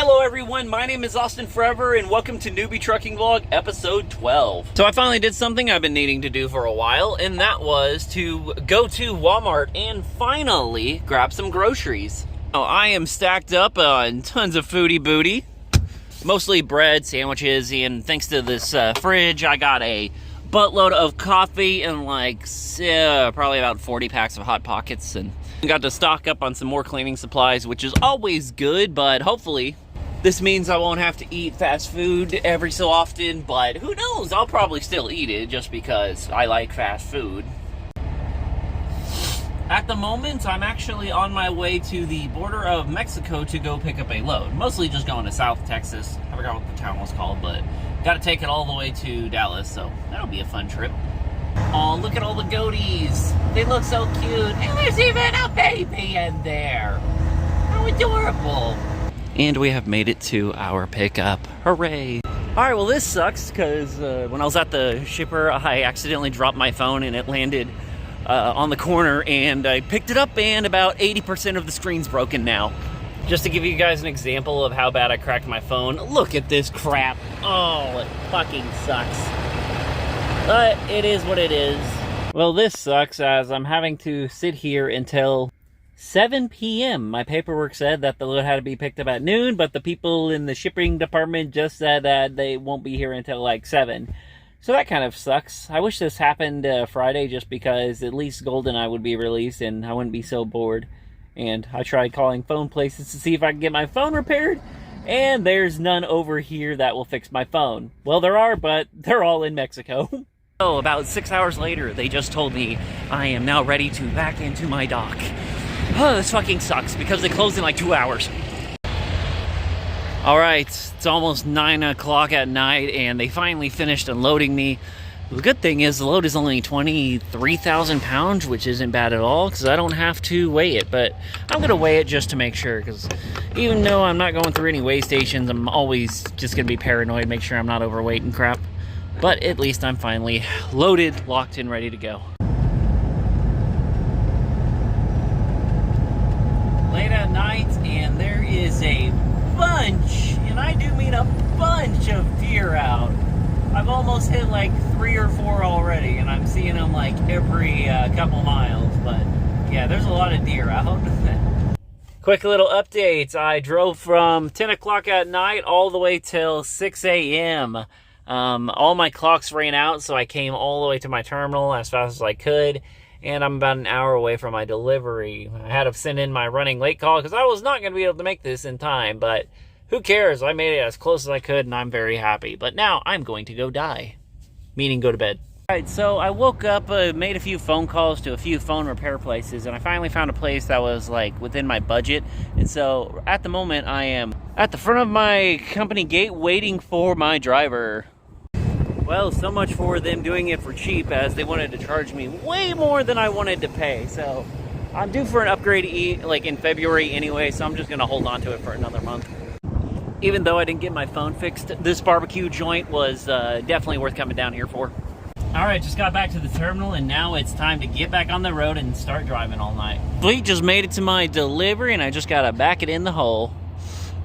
Hello everyone, my name is Austin Forever and welcome to Newbie Trucking Vlog episode 12. So I finally did something I've been needing to do for a while, and that was to go to Walmart and finally grab some groceries. Now, I am stacked up on tons of foodie booty, mostly bread, sandwiches, and thanks to this fridge, I got a buttload of coffee and like probably about 40 packs of Hot Pockets, and got to stock up on some more cleaning supplies, which is always good, but hopefully this means I won't have to eat fast food every so often, but who knows, I'll probably still eat it just because I like fast food. At the moment, I'm actually on my way to the border of Mexico to go pick up a load. Mostly just going to South Texas. I forgot what the town was called, but gotta take it all the way to Dallas, so that'll be a fun trip. Oh, look at all the goatees. They look so cute. And there's even a baby in there. How adorable. And we have made it to our pickup. Hooray. Alright, well this sucks because when I was at the shipper, I accidentally dropped my phone and it landed on the corner, and I picked it up and about 80% of the screen's broken now. Just to give you guys an example of how bad I cracked my phone, look at this crap. Oh, it fucking sucks. But it is what it is. Well, this sucks as I'm having to sit here until 7 p.m. My paperwork said that the load had to be picked up at noon, but the people in the shipping department just said that they won't be here until like 7. So that kind of sucks. I wish this happened Friday just because at least GoldenEye would be released and I wouldn't be so bored. And I tried calling phone places to see if I can get my phone repaired, and there's none over here that will fix my phone. Well, there are, but they're all in Mexico. So about 6 hours later, they just told me I am now ready to back into my dock. Oh, this fucking sucks because they closed in like 2 hours. Alright, it's almost 9 o'clock at night and they finally finished unloading me. The good thing is the load is only 23,000 pounds, which isn't bad at all because I don't have to weigh it, but I'm going to weigh it just to make sure, because even though I'm not going through any weigh stations, I'm always just going to be paranoid, make sure I'm not overweight and crap. But at least I'm finally loaded, locked in, ready to go. Late at night, and there is a bunch, and I do mean a bunch of deer out. I've almost hit like 3 or 4 already, and I'm seeing them like every couple miles, but yeah, there's a lot of deer out. Quick little updates. I drove from 10 o'clock at night all the way till 6 a.m. All my clocks ran out, so I came all the way to my terminal as fast as I could, and I'm about an hour away from my delivery. I had to send in my running late call because I was not going to be able to make this in time, but who cares? I made it as close as I could, and I'm very happy. But now I'm going to go die, meaning go to bed. Alright, so I woke up, made a few phone calls to a few phone repair places, and I finally found a place that was like within my budget. And so at the moment I am at the front of my company gate waiting for my driver. Well, so much for them doing it for cheap, as they wanted to charge me way more than I wanted to pay. So I'm due for an upgrade like in February anyway, so I'm just going to hold on to it for another month. Even though I didn't get my phone fixed, this barbecue joint was definitely worth coming down here for. Alright, just got back to the terminal, and now it's time to get back on the road and start driving all night. Fleet just made it to my delivery, and I just got to back it in the hole.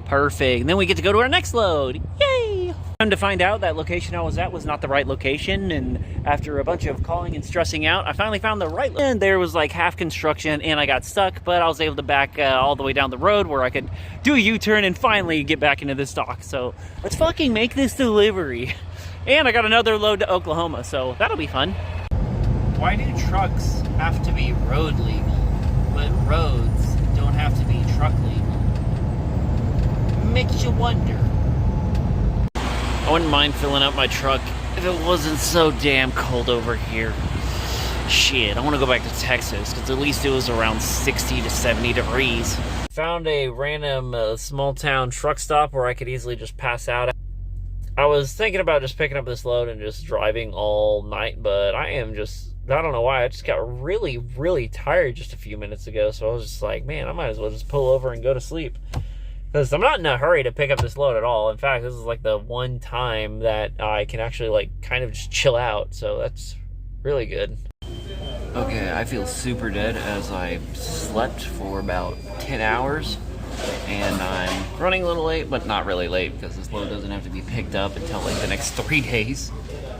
Perfect. And then we get to go to our next load. Yay! Time to find out that location I was at was not the right location, and after a bunch of calling and stressing out, I finally found the right location. And there was like half construction, and I got stuck, but I was able to back all the way down the road where I could do a U-turn and finally get back into this dock. So let's fucking make this delivery. And I got another load to Oklahoma, so that'll be fun. Why do trucks have to be road legal, but roads don't have to be truck legal? Makes you wonder. I wouldn't mind filling up my truck if it wasn't so damn cold over here. Shit, I want to go back to Texas, because at least it was around 60 to 70 degrees. Found a random small town truck stop where I could easily just pass out. I was thinking about just picking up this load and just driving all night, but I don't know why, I just got really, really tired just a few minutes ago, so I was just like, man, I might as well just pull over and go to sleep. Because I'm not in a hurry to pick up this load at all. In fact, this is like the one time that I can actually like kind of just chill out. So that's really good. Okay, I feel super dead as I slept for about 10 hours. and I'm running a little late, but not really late because this load doesn't have to be picked up until like the next 3 days.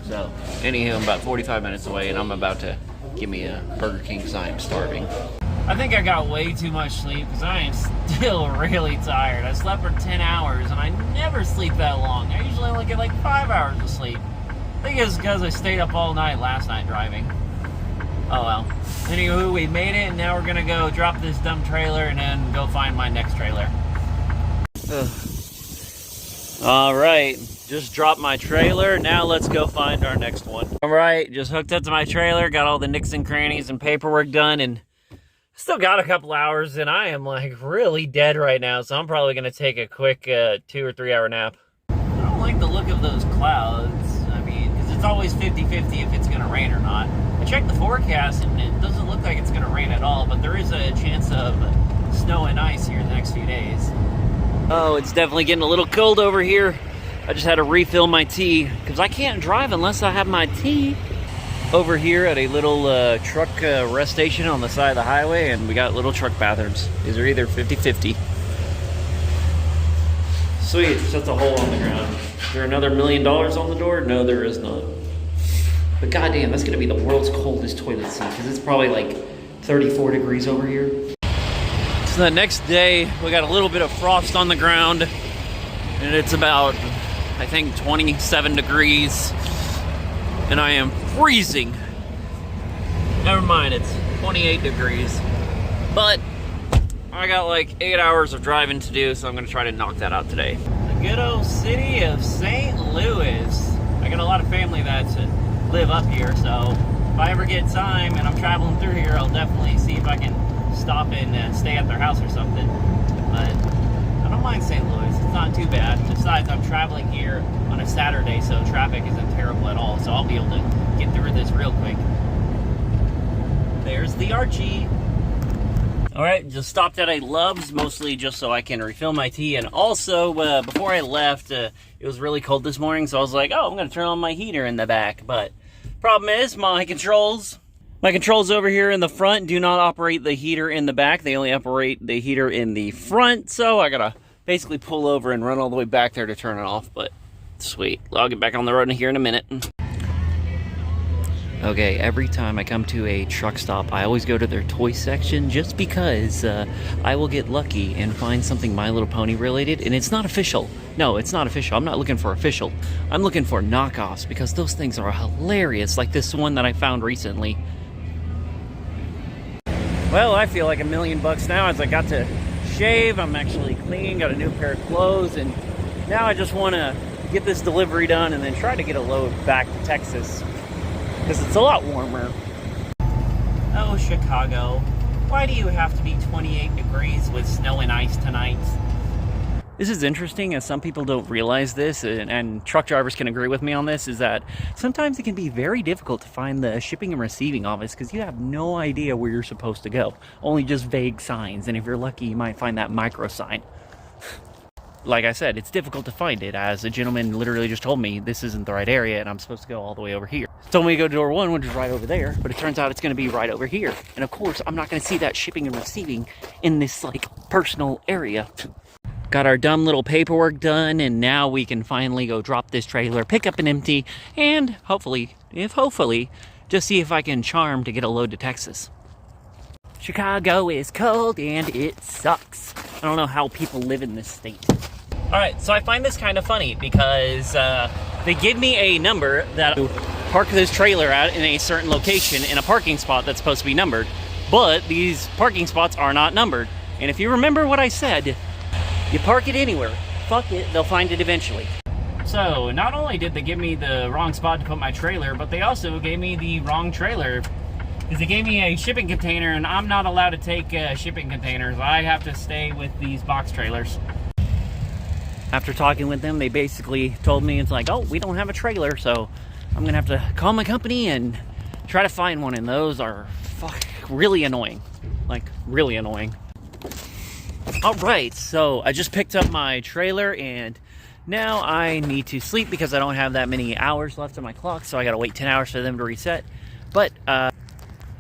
So, anywho, I'm about 45 minutes away, and I'm about to give me a Burger King because I am starving. I think I got way too much sleep because I am still really tired. I slept for 10 hours, and I never sleep that long. I usually only get like 5 hours of sleep. I think it's because I stayed up all night last night driving. Oh well. Anywho, we made it, and now we're gonna go drop this dumb trailer and then go find my next trailer. Alright, just dropped my trailer. Now let's go find our next one. Alright, just hooked up to my trailer, got all the nicks and crannies and paperwork done, and still got a couple hours, and I am like really dead right now, so I'm probably gonna take a quick 2 or 3 hour nap. I don't like the look of those clouds. I mean, because it's always 50-50 if it's gonna rain or not. I checked the forecast, and it doesn't look like it's gonna rain at all, but there is a chance of snow and ice here in the next few days. Oh, it's definitely getting a little cold over here. I just had to refill my tea, because I can't drive unless I have my tea. Over here at a little truck rest station on the side of the highway, and we got little truck bathrooms. These are either 50-50. Sweet, that's a hole on the ground. Is there another $1 million on the door? No, there is not. But goddamn, that's gonna be the world's coldest toilet seat, because it's probably like 34 degrees over here. So the next day, we got a little bit of frost on the ground, and it's about, I think, 27 degrees. And I am freezing. Never mind, it's 28 degrees. But I got like 8 hours of driving to do, so I'm gonna try to knock that out today. The good old city of St. Louis. I got a lot of family that live up here, so if I ever get time and I'm traveling through here, I'll definitely see if I can stop and stay at their house or something. But I don't mind St. Louis, it's not too bad. Besides, I'm traveling here on a Saturday, so traffic isn't terrible at all, so I'll be able to get through this real quick. There's the Archie. Alright, just stopped at a Love's, mostly just so I can refill my tea, and also, before I left, it was really cold this morning, so I was like, oh, I'm going to turn on my heater in the back, but problem is, my controls over here in the front do not operate the heater in the back. They only operate the heater in the front, so I gotta basically pull over and run all the way back there to turn it off, but sweet. I'll get back on the road here in a minute. Okay, every time I come to a truck stop, I always go to their toy section just because I will get lucky and find something My Little Pony related, and it's not official. No, it's not official. I'm not looking for official. I'm looking for knockoffs because those things are hilarious, like this one that I found recently. Well, I feel like $1 million now as I got to shave. I'm actually clean, got a new pair of clothes, and now I just want to get this delivery done and then try to get a load back to Texas because it's a lot warmer. Oh, Chicago, why do you have to be 28 degrees with snow and ice tonight? This is interesting, as some people don't realize this, and truck drivers can agree with me on this, is that sometimes it can be very difficult to find the shipping and receiving office because you have no idea where you're supposed to go. Only just vague signs, and if you're lucky, you might find that micro sign. Like I said, it's difficult to find it, as a gentleman literally just told me this isn't the right area and I'm supposed to go all the way over here. Told me to go to door 1, which is right over there, but it turns out it's going to be right over here. And of course, I'm not going to see that shipping and receiving in this, like, personal area. Got our dumb little paperwork done, and now we can finally go drop this trailer, pick up an empty, and hopefully, just see if I can charm to get a load to Texas. Chicago is cold and it sucks. I don't know how people live in this state. Alright, so I find this kind of funny because they give me a number that to park this trailer at in a certain location in a parking spot that's supposed to be numbered, but these parking spots are not numbered. And if you remember what I said, you park it anywhere. Fuck it, they'll find it eventually. So, not only did they give me the wrong spot to put my trailer, but they also gave me the wrong trailer. Because they gave me a shipping container, and I'm not allowed to take shipping containers. I have to stay with these box trailers. After talking with them, they basically told me, it's like, oh, we don't have a trailer, so I'm going to have to call my company and try to find one, and those are really annoying. Like, really annoying. Alright, so I just picked up my trailer, and now I need to sleep because I don't have that many hours left on my clock, so I gotta wait 10 hours for them to reset. But,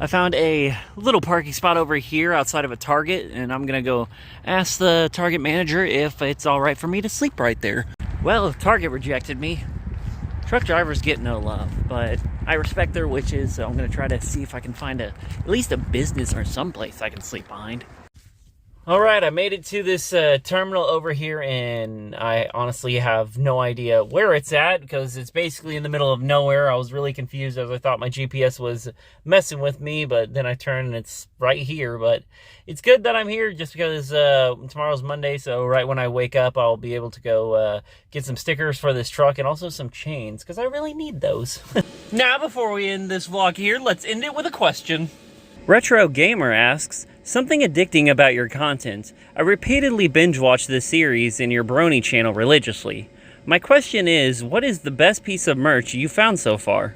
I found a little parking spot over here outside of a Target, and I'm gonna go ask the Target manager if it's all right for me to sleep right there. Well, Target rejected me. Truck drivers get no love, but I respect their wishes, so I'm gonna try to see if I can find at least a business or someplace I can sleep behind. All right, I made it to this terminal over here, and I honestly have no idea where it's at because it's basically in the middle of nowhere. I was really confused as I thought my GPS was messing with me, but then I turned and it's right here. But it's good that I'm here just because tomorrow's Monday, so right when I wake up, I'll be able to go get some stickers for this truck and also some chains because I really need those. Now, before we end this vlog here, let's end it with a question. Retro Gamer asks, something addicting about your content. I repeatedly binge watch this series in your Brony channel religiously. My question is, what is the best piece of merch you found so far?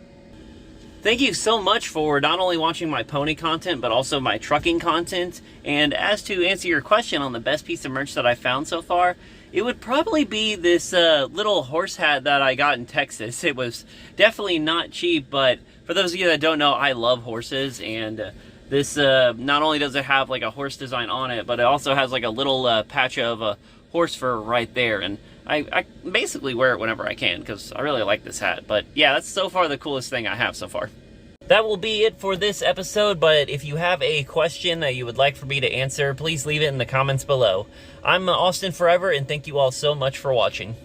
Thank you so much for not only watching my pony content, but also my trucking content. And as to answer your question on the best piece of merch that I found so far, it would probably be this little horse hat that I got in Texas. It was definitely not cheap, but for those of you that don't know, I love horses, and this, not only does it have like a horse design on it, but it also has like a little patch of horse fur right there. And I basically wear it whenever I can because I really like this hat. But yeah, that's so far the coolest thing I have so far. That will be it for this episode, but if you have a question that you would like for me to answer, please leave it in the comments below. I'm Austin Forever, and thank you all so much for watching.